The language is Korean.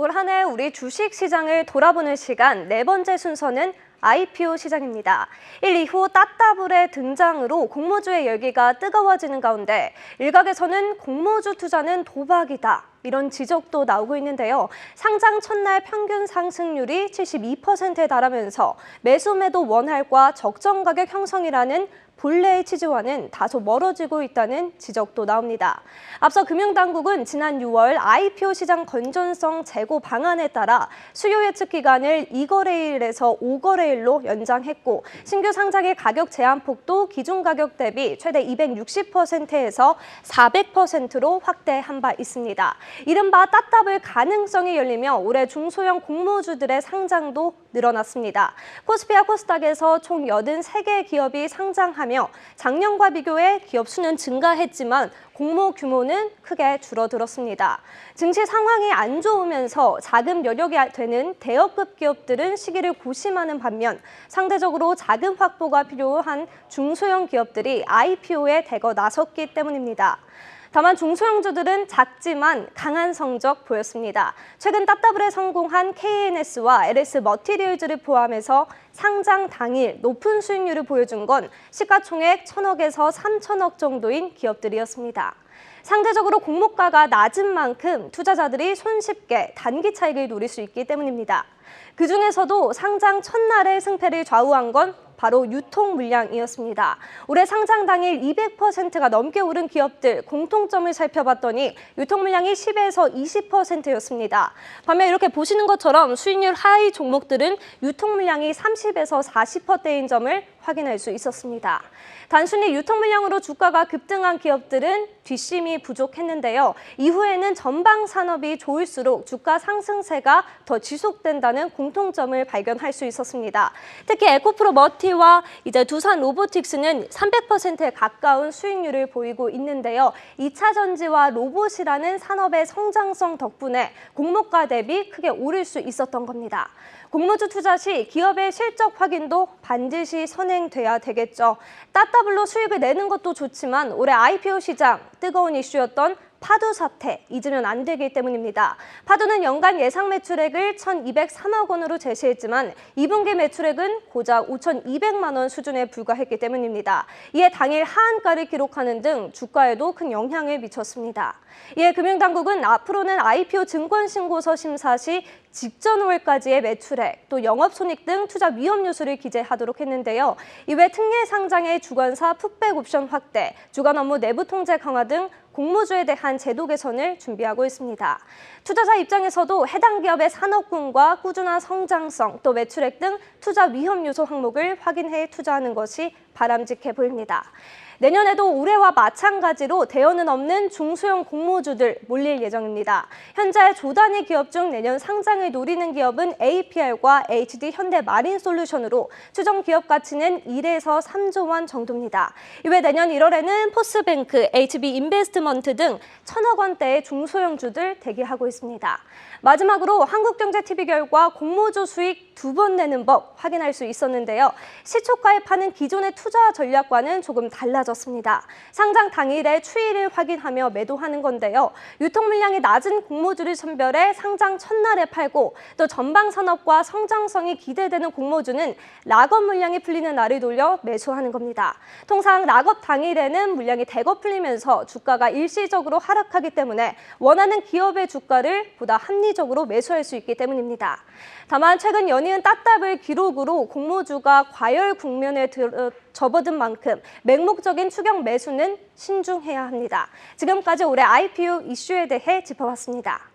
올 한 해 우리 주식 시장을 돌아보는 시간 네 번째 순서는 IPO 시장입니다. 1, 2호 따따블의 등장으로 공모주의 열기가 뜨거워지는 가운데 일각에서는 공모주 투자는 도박이다. 이런 지적도 나오고 있는데요. 상장 첫날 평균 상승률이 72%에 달하면서 매수 매도 원활과 적정 가격 형성이라는 본래의 취지와는 다소 멀어지고 있다는 지적도 나옵니다. 앞서 금융당국은 지난 6월 IPO 시장 건전성 재고 방안에 따라 수요 예측 기간을 2거래일에서 5거래일로 연장했고 신규 상장의 가격 제한폭도 기준 가격 대비 최대 260%에서 400%로 확대한 바 있습니다. 이른바 따따블 가능성이 열리며 올해 중소형 공모주들의 상장도 늘어났습니다. 코스피와 코스닥에서 총 83개 기업이 상장하며 작년과 비교해 기업 수는 증가했지만 공모 규모는 크게 줄어들었습니다. 증시 상황이 안 좋으면서 자금 여력이 되는 대여급 기업들은 시기를 고심하는 반면 상대적으로 자금 확보가 필요한 중소형 기업들이 IPO에 대거 나섰기 때문입니다. 다만 중소형주들은 작지만 강한 성적 보였습니다. 최근 따따블에 성공한 KNS와 LS 머티리얼즈를 포함해서 상장 당일 높은 수익률을 보여준 건 시가총액 1,000억에서 3,000억 정도인 기업들이었습니다. 상대적으로 공모가가 낮은 만큼 투자자들이 손쉽게 단기 차익을 노릴 수 있기 때문입니다. 그중에서도 상장 첫날의 승패를 좌우한 건 바로 유통 물량이었습니다. 올해 상장 당일 200%가 넘게 오른 기업들 공통점을 살펴봤더니 유통 물량이 10에서 20%였습니다. 반면 이렇게 보시는 것처럼 수익률 하위 종목들은 유통 물량이 30에서 40%대인 점을 확인할 수 있었습니다. 단순히 유통 물량으로 주가가 급등한 기업들은 뒷심이 부족했는데요. 이후에는 전방 산업이 좋을수록 주가 상승세가 더 지속된다는 공통점을 발견할 수 있었습니다. 특히 에코프로 머티와 이제 두산 로보틱스는 300%에 가까운 수익률을 보이고 있는데요. 2차 전지와 로봇이라는 산업의 성장성 덕분에 공모가 대비 크게 오를 수 있었던 겁니다. 공모주 투자 시 기업의 실적 확인도 반드시 선행돼야 되겠죠. 따따블로 수익을 내는 것도 좋지만 올해 IPO 시장 뜨거운 이슈였던 파도 사태 잊으면 안 되기 때문입니다. 파도는 연간 예상 매출액을 1,203억 원으로 제시했지만 2분기 매출액은 고작 5,200만 원 수준에 불과했기 때문입니다. 이에 당일 하한가를 기록하는 등 주가에도 큰 영향을 미쳤습니다. 이에 금융당국은 앞으로는 IPO 증권신고서 심사 시 직전 월까지의 매출액, 또 영업손익 등 투자 위험 요소를 기재하도록 했는데요. 이외 특례 상장의 주관사 풋백 옵션 확대, 주간 업무 내부 통제 강화 등 공모주에 대한 제도 개선을 준비하고 있습니다. 투자자 입장에서도 해당 기업의 산업군과 꾸준한 성장성, 또 매출액 등 투자 위험 요소 항목을 확인해 투자하는 것이 바람직해 보입니다. 내년에도 올해와 마찬가지로 대여는 없는 중소형 공모주들 몰릴 예정입니다. 현재 조단위 기업 중 내년 상장을 노리는 기업은 APR과 HD 현대마린솔루션으로 추정 기업 가치는 1에서 3조 원 정도입니다. 이외 내년 1월에는 포스뱅크, HB인베스트먼트 등 1,000억 원대의 중소형주들 대기하고 있습니다. 마지막으로 한국경제TV 결과 공모주 수익 2번 내는 법 확인할 수 있었는데요. 시초가에 파는 기존의 투자 전략과는 조금 달라졌습니다. 상장 당일에 추이를 확인하며 매도하는 건데요. 유통 물량이 낮은 공모주를 선별해 상장 첫날에 팔고 또 전방 산업과 성장성이 기대되는 공모주는 락업 물량이 풀리는 날을 돌려 매수하는 겁니다. 통상 락업 당일에는 물량이 대거 풀리면서 주가가 일시적으로 하락하기 때문에 원하는 기업의 주가를 보다 합리적으로 매수할 수 있기 때문입니다. 다만 최근 연이은 따따블 기록으로 공모주가 과열 국면에 접어든 만큼 맹목적인 추격 매수는 신중해야 합니다. 지금까지 올해 IPO 이슈에 대해 짚어봤습니다.